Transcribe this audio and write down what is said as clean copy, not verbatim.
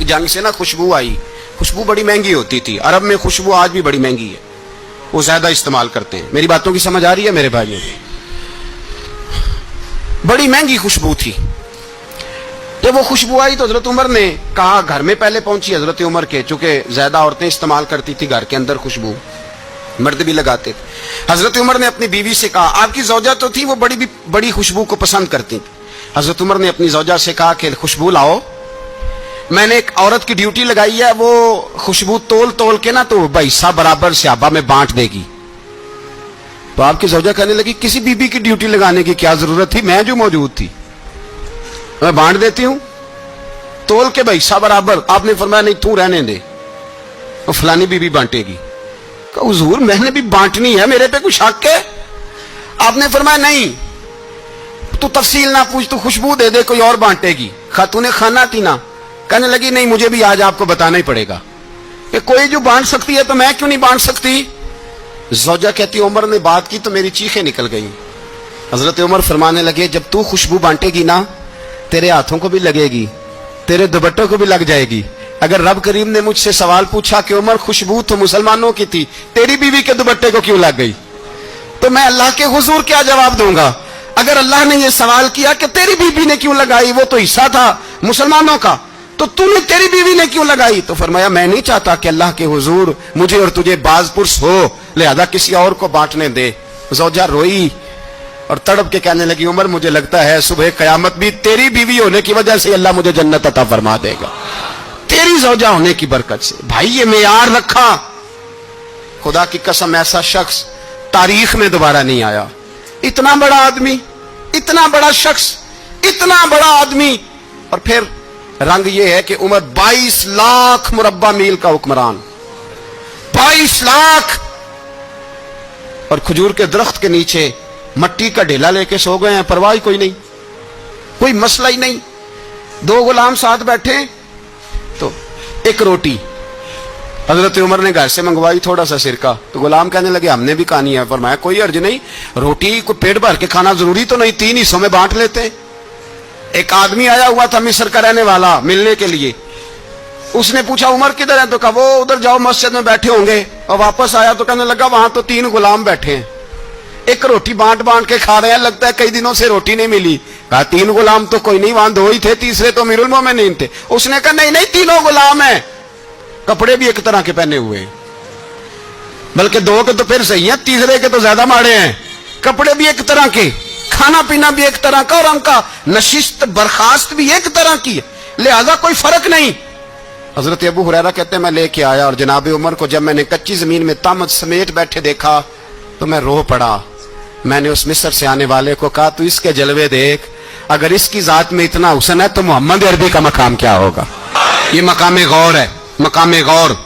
जंग से ना खुशबू आई, खुशबू बड़ी महंगी होती थी, अरब में खुशबू आज भी बड़ी महंगी है, वो ज्यादा इस्तेमाल करते हैं। मेरी बातों की समझ आ रही है मेरे भाइयों? बड़ी महंगी खुशबू थी। जब वो खुशबू आई तो हजरत उमर ने कहा, घर में पहले पहुंची हजरत उमर के, चूंकि ज्यादा औरतें इस्तेमाल करती थी घर के अंदर खुशबू, मर्द भी लगाते थे। हजरत उमर ने अपनी बीवी से कहा, आपकी जौजा तो थी वो बड़ी खुशबू को पसंद करती थी। हजरत उमर ने अपनी जौजा से कहा कि खुशबू लाओ, मैंने एक औरत की ड्यूटी लगाई है, वो खुशबू तोल तोल के ना तो हिस्सा बराबर सहाबा में बांट देगी। तो आपकी जौजा कहने लगी, किसी बीबी की ड्यूटी लगाने की क्या जरूरत थी, मैं जो मौजूद थी मैं बांट देती हूं तोल के हिस्सा बराबर। आपने फरमाया नहीं तू रहने दे, वो फलानी बीबी बांटेगी। हुजूर मैंने भी बांटनी है, मेरे पे कुछ हक है? आपने फरमाया नहीं, तू तफसील ना पूछ, तू खुशबू दे दे, कोई और बांटेगी। खातूने खाना थी ना, कहने लगी नहीं मुझे भी आज आपको बताना ही पड़ेगा कि कोई जो बांट सकती है तो मैं क्यों नहीं बांट सकती। ज़ौजा कहती उमर ने बात की तो मेरी चीखें निकल गई। हजरत उमर फरमाने लगे, जब तू खुशबू बांटेगी ना तेरे हाथों को भी लगेगी, तेरे दुपट्टों को भी लग जाएगी। अगर रब करीम ने मुझसे सवाल पूछा कि उमर खुशबू तो मुसलमानों की थी, तेरी बीवी के दुपट्टे को क्यों लग गई, तो मैं अल्लाह के हुजूर क्या जवाब दूंगा? अगर अल्लाह ने यह सवाल किया कि तेरी बीवी ने क्यों लगाई, वो तो हिस्सा था मुसलमानों का, तो तूने तेरी बीवी ने क्यों लगाई? तो फरमाया मैं नहीं चाहता कि अल्लाह के हुजूर मुझे और तुझे बाजपुरस हो, लिहाजा किसी और को बांटने दे। ज़ौजा रोई और तड़प के कहने लगी, उमर मुझे लगता है सुबह कयामत भी तेरी बीवी होने की वजह से अल्लाह मुझे जन्नत अता फरमा देगा, तेरी ज़ौजा होने की बरकत से। भाई ये मेयार रखा, खुदा की कसम ऐसा शख्स तारीख में दोबारा नहीं आया। इतना बड़ा आदमी, इतना बड़ा शख्स, इतना बड़ा आदमी, और फिर रंग ये है कि उमर 22 लाख मुरब्बा मील का हुक्मरान, 22 लाख, और खजूर के दरख्त के नीचे मट्टी का ढेला लेके सो गए हैं, परवाह कोई नहीं, कोई मसला ही नहीं। 2 गुलाम साथ बैठे तो एक रोटी हजरत उमर ने घर से मंगवाई, थोड़ा सा सिरका, तो गुलाम कहने लगे हमने भी खानी है। फरमाया कोई अर्ज नहीं, रोटी को पेट भर के खाना जरूरी तो नहीं, 3 हिस्सों में बांट लेते। एक आदमी आया हुआ था मिस्र का रहने वाला मिलने के लिए, उसने पूछा उमर किधर है, तो कहा वो उधर जाओ मस्जिद में बैठे होंगे, और वापस आया तो कहने लगा वहां तो 3 गुलाम बैठे हैं, एक रोटी बांट बांट के खा रहे हैं, लगता है कई दिनों से रोटी नहीं मिली। कहा 3 गुलाम तो कोई नहीं, वहां 2 ही थे, तीसरे तो अमीरुल मोमिनीन थे। उसने कहा नहीं नहीं 3 गुलाम है, कपड़े भी एक तरह के पहने हुए, बल्कि 2 के तो फिर सही है, तीसरे के तो ज्यादा माड़े हैं, कपड़े भी एक तरह के, खाना पीना भी एक तरह का, और उनका नशिस्त बर्खास्त भी एक तरह की है, लिहाजा कोई फर्क नहीं। हजरत अबू हुरैरा कहते हैं मैं लेके आया, और जनाब उमर को जब मैंने कच्ची जमीन में तामत समेट बैठे देखा तो मैं रो पड़ा। मैंने उस मिस्र से आने वाले को कहा तू इसके जलवे देख, अगर इसकी जात में इतना हुस्न है तो मोहम्मद अरबी का मकाम क्या होगा। ये मकाम गौर है, मकाम गौर।